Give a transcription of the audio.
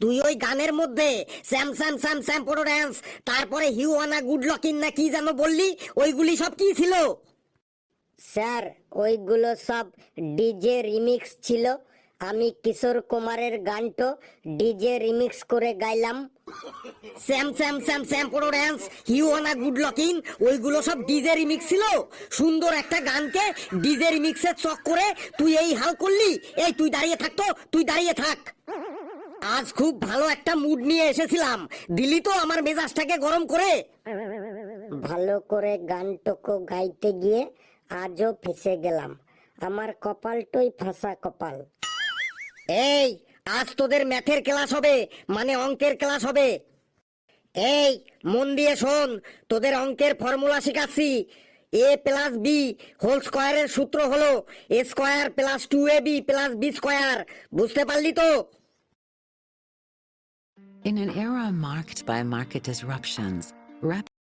তুই ওই গানের মধ্যে স্যাম স্যাম স্যাম স্যাম পোটো ড্যান্স, তারপরে হিউ ওয়ানা গুড লকিং না কি যেন বললি, ওইগুলি সব কি ছিল? স্যার ওইগুলো সব ডিজে রিমিক্স ছিল। আমি কিশোর কুমারের গানটো ডিজে রিমিক্স করে গাইলাম। স্যাম স্যাম স্যাম স্যাম পোটো ড্যান্স, হিউ ওয়ানা গুড লকিং, ওইগুলো সব ডিজে রিমিক্স ছিল? সুন্দর একটা গানকে ডিজে রিমিক্সের চক করে তুই এই হাল করলি? এই তুই দাঁড়িয়ে থাক তো, তুই দাঁড়িয়ে থাক। আজ খুব ভালো একটা মুড নিয়ে এসেছিলাম, দিলি তো আমার মেজাজটাকে গরম করে। ভালো করে গানটুকু গাইতে গিয়ে আজও ফেসে গেলাম। আমার কপালটই ফাঁসা কপাল। এই আজ তোদের ম্যাথের ক্লাস হবে, মানে অঙ্কের ক্লাস হবে। এই মন দিয়ে শোন, তোদের অঙ্কের ফর্মুলা শেখাচ্ছি। এ প্লাস বি হোল স্কয়ারের সূত্র হলো A square plus 2ab plus B square. বুঝতে পারলি তো? In an era marked by market disruptions, rapid